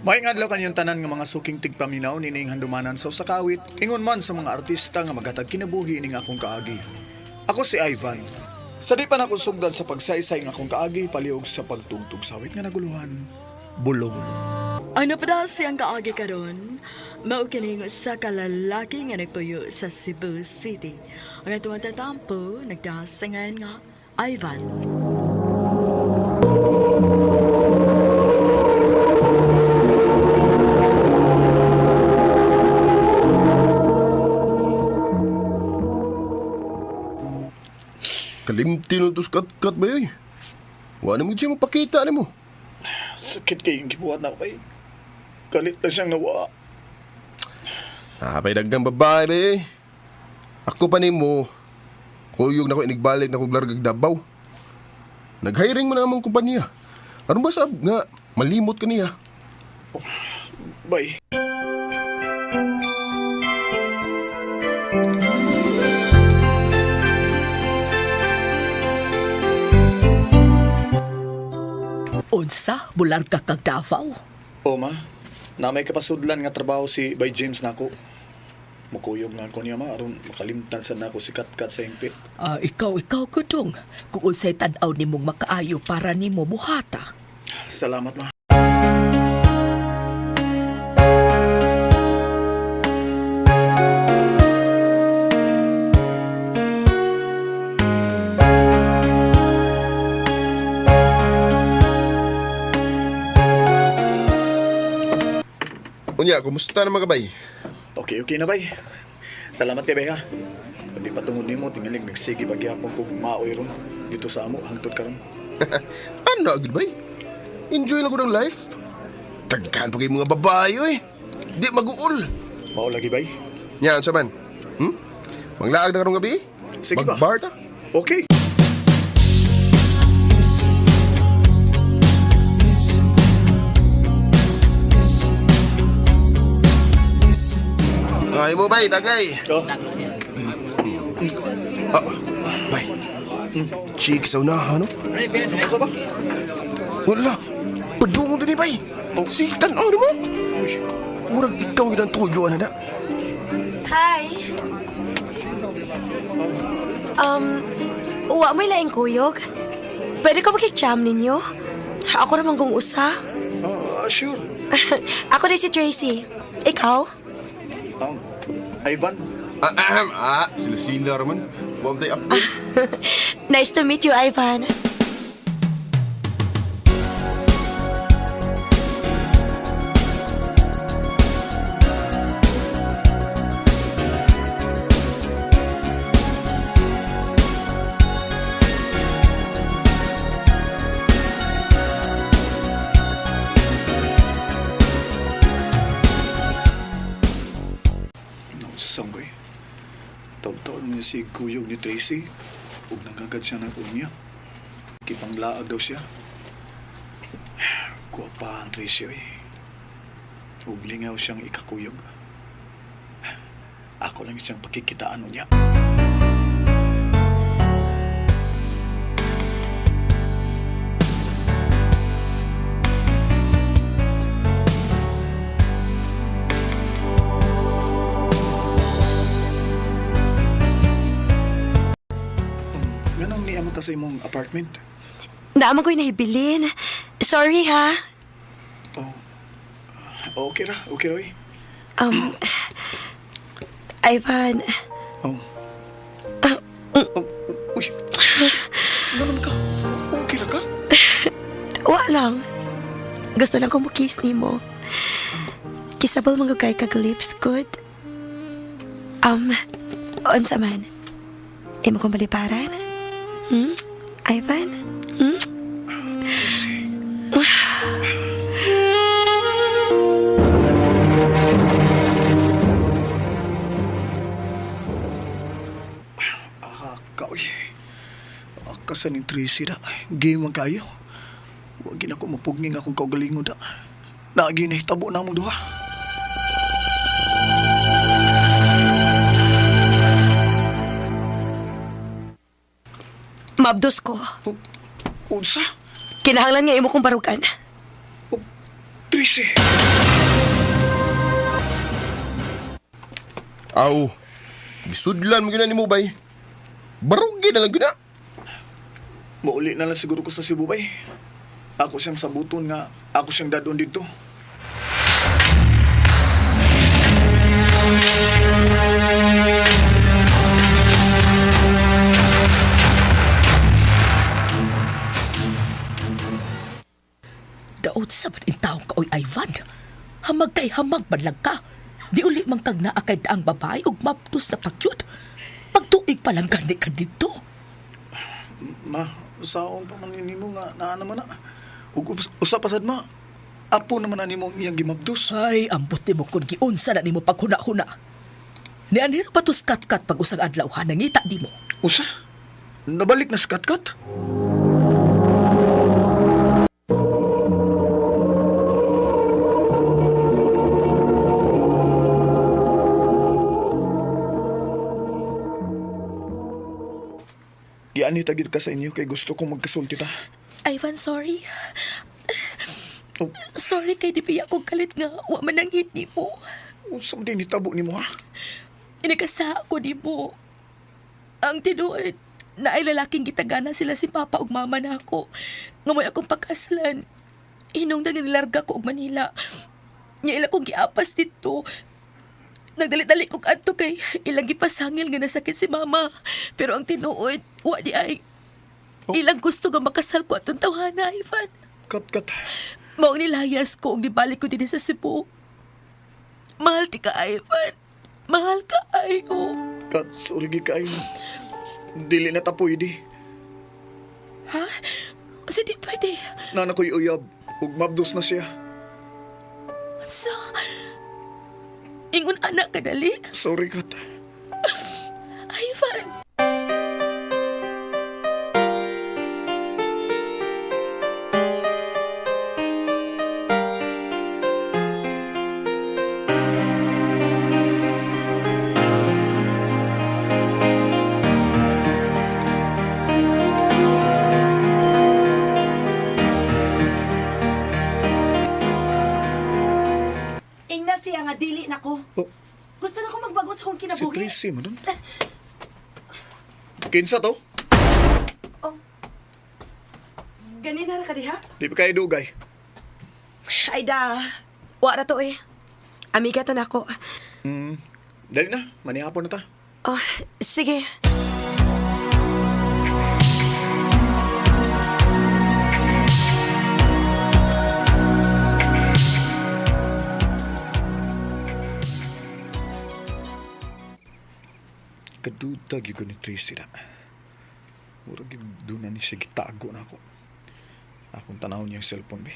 May adlaw kanyang tanan nga mga suking tigpaminaw nining handumanan sa usa ka awit, ingon man sa mga artista nga maghatag kinabuhi ning akong kaagi. Ako si Ivan. Sa di pa nakusugdan sa pagsaysay ng akong kaagi, paliog sa pagtugtog sa awit nga naguluhan, bulong. Ang napadas siyang kaagi karon, mao kining usa ka lalaki nga nagpuyo sa Cebu City. Ang atuang tatampo nagdasangan nga Ivan. Kalimtin ito kat-kat ba yoy? Wala mo siya mapakita ni mo. Sakit kayong gibuhat na kay. Galit na siyang nawa. Napay dagang babae ba yoy? Ako pa ni mo. Kuyog na ko inigbalik na kong largag Dabaw. Nag-hiring mo na among kumpanya. Ano ba sab nga malimot ka niya? Bay. Unsa, bular ka kag Davao. O ma, na may kapasudlan nga trabaho si Bay James nako. Mukuyog na ko niya ma, aron makalimtan sa nako si Katkat sa impit. Ikaw, kudong. Kung unsay tan-aw nimong makaayo para nimo buhata. Salamat ma. Unya, kumusta naman ka bay? Okay na bay. Salamat kay bay ha. Pati patungod nimo tingaling nagsige pagyapon kog maoy ron dito sa amo hangtod karon. Ano agad bay? Enjoy lang ko ng life. Tagkan pa kayo mga babae eh. Di mag-uol. Mao lagi bay. Yan, sa man. Manglaag na karong gabi? Sige ba? Magbar ta? Okay. Ay mo bay, tagay. Oh, Ah, bay. Chik sa unahan, no? asa ba? Wala. Padungong din eh, bay. Sitan, ano mo? Murag ikaw yun ang tuyo, ano na? Hi. Uwa mo'y laing kuyog. Pwede ko makik-jam ninyo? Ako naman kung usa. Sure. Ako rin si Tracy. Ikaw? Ivan. Sila-sila raman. Huwag tayo update. Nice to meet you, Ivan. Sanggoy. Taw-taon niya si Kuyog ni Tracy. Huwag nagagad siya ng unya. Kipanglaag daw siya. Kuha pa ang Tracy oy. Huwag lingaw siyang ikakuyog. Ako lang siyang pakikitaan niya. Ganang niya mo ta sa imong apartment. Naman ko'y nahibilin. Sorry, ha? Okay ra, okay ra oy. Ivan, Oh. Uy. Ganun ka. Okay ra ka? wa lang. Gusto lang ko kiss ni mo. Kisabal manggugay kag lips, good? Unsa man? Imo kong baliparan? Ivan? Kaoy. Akasan ni Tracy na. Game man kayo. Huwag ako mapugning akong kaugalingod na. Naagi na hitabo na mong duha. Mabdos ko. Unsa? Kinahanglan nga imo kong barugan. Tracy! Aw, gisudlan mo gina ni mo bay. Barugi na lang gina. Mauli na lang siguro ko sa Cebu bay. Ako siyang sabuton nga, ako siyang dadon dito. Daot sa man in taong ka, oy Ivan. Hamag kay hamag man lang ka. Di uli mang kag naa kay daang babae ug maptus na pagyud. Pagtuig pa lang gani ka dito. Ma, saon pa man nimo nga naa naman na. Ug usa pasad ma. Apo naman na nimo iyang gimabdos. Ay, ambot ni mo kung giunsa na ni mo paghuna-huna. Ni anira patus kat-kat pag usang adlaw ha, nangita di mo. Usa? Nabalik na sa katkat? Giani tagid ka sa inyo kay gusto kong magkasulti ta. Ivan, sorry. Oh, Sorry kay di biya kong kalit nga wa man ang hit ni mo. unsa man din nitabo nimo ha? Inagasa ko ni mo. Ang tinuod, na ay lalaking gitagana sila si Papa ug Mama na ako. Ngamoy akong pagkaslan. Hinong na nilarga ko og Manila. Nya ila kong giapas dito. Nagdali-dali kong adto kay ilang gipasangil nga nasakit si Mama. Pero ang tinuod, wa di ay. Oh. Ilang gusto nga makasal ko atong tawhana, Ivan. Kat. Mao nilayas ko ug nibalik ko din sa Cebu. Mahal ti ka, Ivan. Mahal ka, ayo. Kat, sorry gi kay. Dili na tapoy di. Ha? Kasi di pwede. Nana ko'y uyab. Ug mabdos na siya. So, ingon anak ka dali? Sorry, Kat. Ivan. Ingna siya nga dili nako. Oh, Gusto na ko magbago sa akong si kinabuhi. Tracy mo dun. Kinsa to? Ganina ra ka diha? Di pa kayo dugay. Ay da, wa ra to eh. Amiga to nako. Dali na, manihapon na ta. Oh, sige. Kaduda gyud ni Tracy na. Mura gyud doon na ni siya gitago na ako. Akong tanawon niyang cellphone be.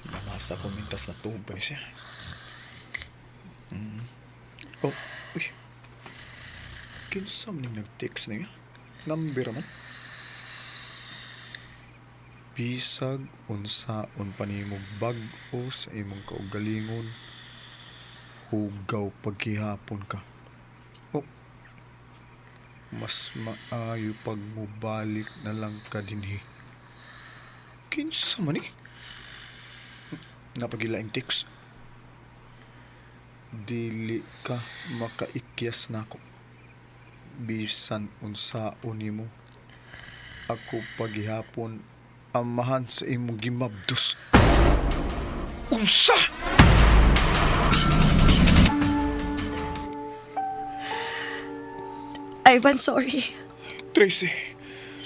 Namasa ko mintas na tuhog pa ni siya. Oh, uy. Kinsa man ning nag-text niya? Number man. Bisag unsaon pa nimo bag-o sa imong kaugalingon. Hugaw paghihapon ka. Oh, mas maayo pag mubalik na lang ka dinhi. Kinsa man eh? Napagilaing text. Dili ka makaikyas nako. Bisan unsaon nimo. Ako paghihapon amahan sa imong gimabdos. Unsa? Ivan, sorry. Tracy,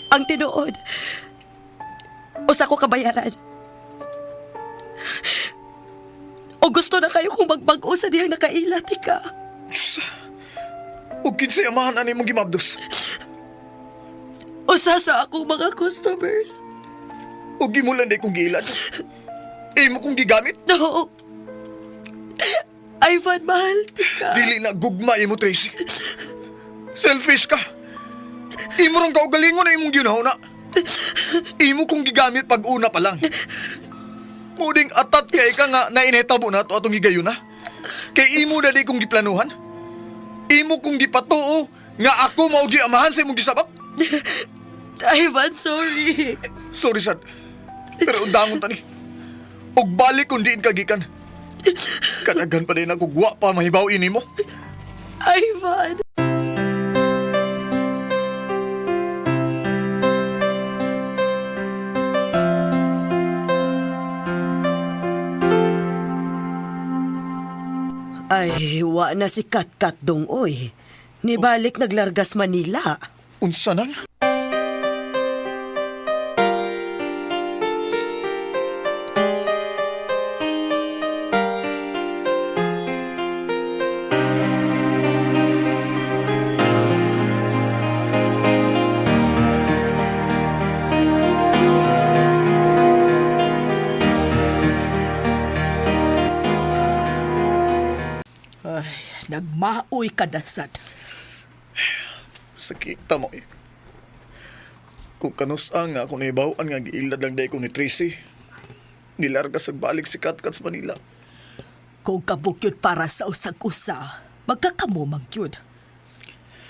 Ang tinuod, usa ko kabayaran. O gusto na kayo kung magbago sa diyang nakailat ka. unsa? O kinsay amahan na imong gimabdos? Usa sa akong mga customers. O gimulan day kong giilan? Imo kong gigamit? No. Ivan, mahal ka. Dili na gugma imo, Tracy. Selfish ka. Imo rong kaugalingon na imong ginahuna. Imo kong gigamit pag una pa lang. Muding atat kay ka nga nainetabo na to atong gigayon na. Kay imo na di kong giplanuhan. Imo kong gipatuo nga ako mao giamahan sa imong gisabak. Ivan, sorry. Sorry, sad. Pero undangon tani. ug balik kung diin kagikan. Kanagan pa din ako guwa pa mahibaw ini mo. Ivan! Ay, wa na si Kat-Kat dong, oy. Nibalik naglargas Manila. Unsa nang? Ay, nagmaoy kadasad. Sakita mo eh. Kung kanus-ang nga ako naibawaan nga giilad lang day ko ni Tracy. Nilarga sa balik si Kat-Kat sa Manila. Kung kabukyod para sa usag-usa, magkakamumang yun.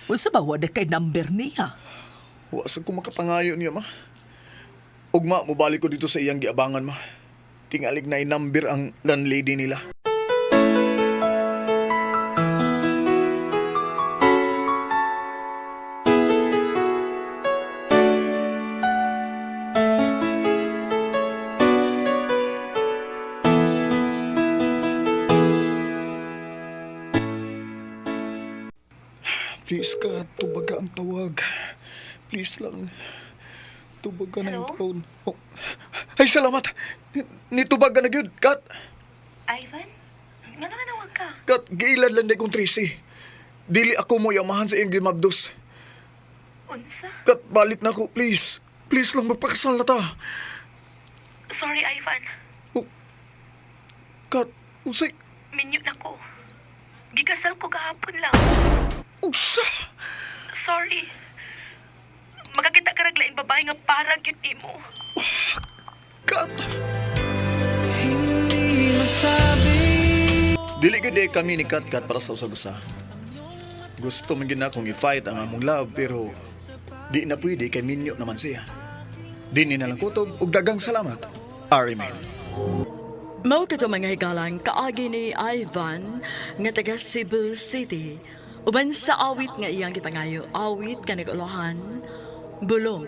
Unsa ba wala kay number niya? Wasag ko makapangayo niya, ma. Ugma, mubalik ko dito sa iyang giabangan, ma. Tingalig na number ang landlady nila. Please ka, tubaga ang tawag. Please lang. Tubaga na yung phone. Oh. Ay, salamat! Nitubaga na yun, Kat! Ivan? Nga nga nawag ka? Kat, giilad lang day kong Tracy. Dili ako mo yamahan sa iyong gimabdos. Unsa? Kat, balik na ako, please. Please lang, magpakasal na ta. Sorry, Ivan. Kat, usay, Minyo na ko. Gikasal ko kahapon lang. usa! Sorry. Magkakita ka raglaing babae nga parang yun imo. Kat! Dili gud day kami ni Kat-Kat para sa usag-usa. Gusto man gid na akong i-fight ang among love pero di na pwede kay minyo naman siya. Di ni na lang kutob ug dagang salamat. Arimen. Mao kato mga higalang kaagi ni Ivan nga taga Cebu City. Uban sa awit nga iyang gipangayo, awit kanag-ulahan, bulong.